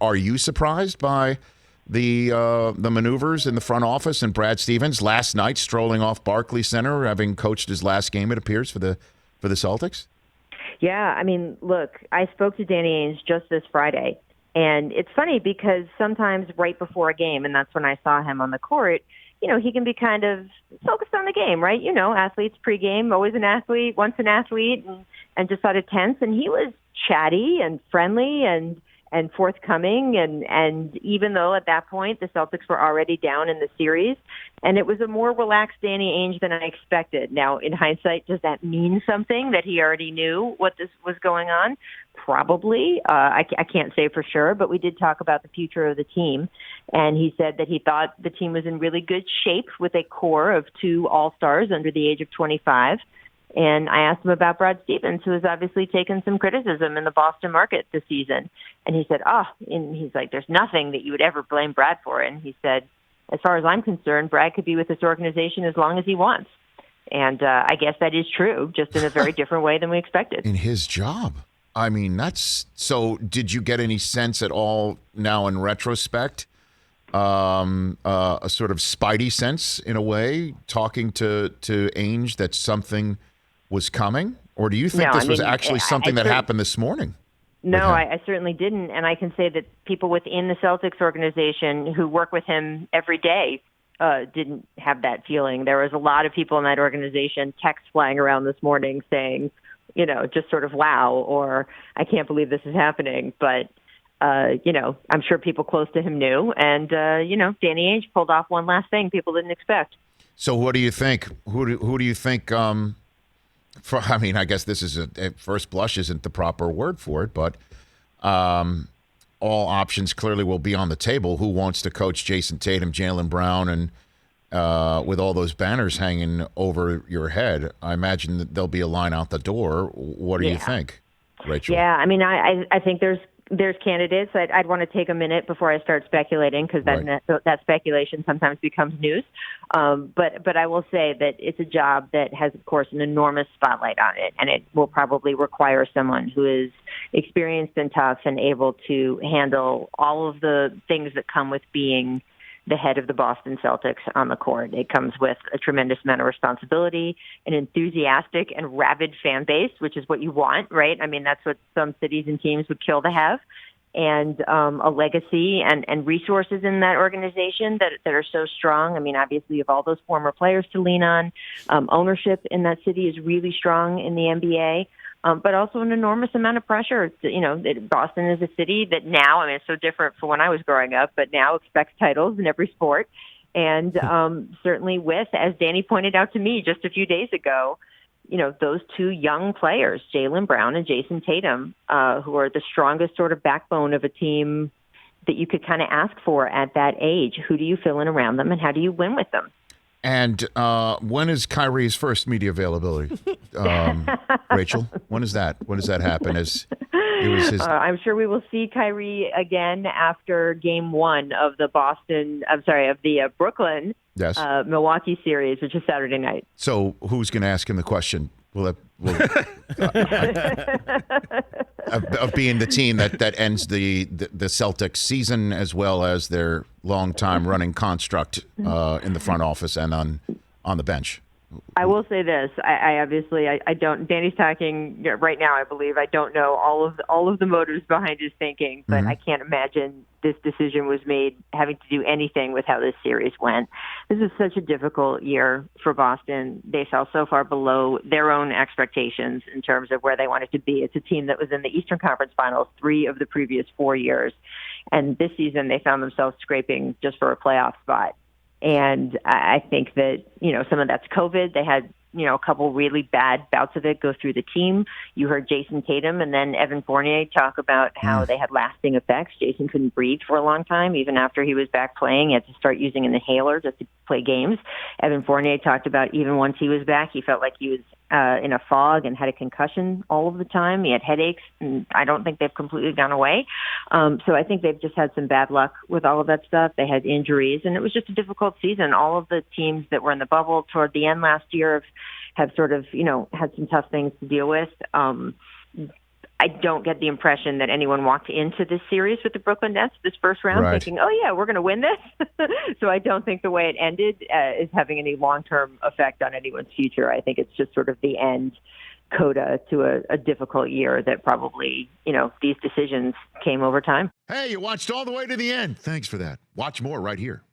Are you surprised by the maneuvers in the front office and Brad Stevens last night strolling off Barclays Center, having coached his last game, it appears, for the Celtics? Yeah, I mean, look, I spoke to Danny Ainge just this Friday, and it's funny because sometimes right before a game, and that's when I saw him on the court, he can be kind of focused on the game, right? Athletes pregame, always an athlete, once an athlete, and just sort of tense. And he was chatty and friendly and forthcoming. And even though at that point the Celtics were already down in the series, and it was a more relaxed Danny Ainge than I expected. Now, in hindsight, does that mean something that he already knew what this was going on? Probably. I can't say for sure, but we did talk about the future of the team. And he said that he thought the team was in really good shape with a core of 2 all-stars under the age of 25. And I asked him about Brad Stevens, who has obviously taken some criticism in the Boston market this season. And he said, and he's like, there's nothing that you would ever blame Brad for. And he said, as far as I'm concerned, Brad could be with this organization as long as he wants. And I guess that is true, just in a very different way than we expected. In his job. I mean, that's so. Did you get any sense at all now in retrospect, a sort of spidey sense in a way, talking to Ainge that something was coming? Or do you think this was actually something that happened this morning? No, I certainly didn't. And I can say that people within the Celtics organization who work with him every day didn't have that feeling. There was a lot of people in that organization, texts flying around this morning saying, just sort of wow, or I can't believe this is happening. But, I'm sure people close to him knew. And, Danny Ainge pulled off one last thing people didn't expect. So what do you think? Who do you think? I guess this is at first blush isn't the proper word for it, but all options clearly will be on the table. Who wants to coach Jason Tatum, Jaylen Brown, and with all those banners hanging over your head? I imagine that there'll be a line out the door. What do you think, Rachel? Yeah, I mean, I think there's candidates. I'd want to take a minute before I start speculating because that speculation sometimes becomes news. But I will say that it's a job that has, of course, an enormous spotlight on it, and it will probably require someone who is experienced and tough and able to handle all of the things that come with being the head of the Boston Celtics on the court. It comes with a tremendous amount of responsibility, an enthusiastic and rabid fan base, which is what you want, right? I mean, that's what some cities and teams would kill to have. And a legacy and resources in that organization that are so strong. I mean, obviously, you have all those former players to lean on. Ownership in that city is really strong in the NBA. But also an enormous amount of pressure. Boston is a city that now, I mean, it's so different from when I was growing up, but now expects titles in every sport. And certainly with, as Danny pointed out to me just a few days ago, those 2 young players, Jaylen Brown and Jason Tatum, who are the strongest sort of backbone of a team that you could kind of ask for at that age. Who do you fill in around them, and how do you win with them? And when is Kyrie's first media availability? Rachel, when is that? When does that happen? I'm sure we will see Kyrie again after Game 1 of the Brooklyn Milwaukee series, which is Saturday night. So who's going to ask him the question? Of being the team that ends the Celtics season, as well as their long-time running construct in the front office and on the bench. I will say this: I obviously don't. Danny's talking right now. I believe I don't know all of the motives behind his thinking, but I can't imagine this decision was made having to do anything with how this series went. This is such a difficult year for Boston. They fell so far below their own expectations in terms of where they wanted to be. It's a team that was in the Eastern Conference Finals 3 of the previous 4 years, and this season they found themselves scraping just for a playoff spot. And I think that, some of that's COVID. They had, a couple really bad bouts of it go through the team. You heard Jason Tatum and then Evan Fournier talk about how they had lasting effects. Jason couldn't breathe for a long time. Even after he was back playing, he had to start using an inhaler just to play games. Evan Fournier talked about even once he was back, he felt like he was in a fog and had a concussion all of the time. He had headaches, and I don't think they've completely gone away. So I think they've just had some bad luck with all of that stuff. They had injuries, and it was just a difficult season. All of the teams that were in the bubble toward the end last year have sort of, had some tough things to deal with. I don't get the impression that anyone walked into this series with the Brooklyn Nets this first round thinking, oh, yeah, we're going to win this. So I don't think the way it ended is having any long-term effect on anyone's future. I think it's just sort of the end coda to a difficult year that probably, these decisions came over time. Hey, you watched all the way to the end. Thanks for that. Watch more right here.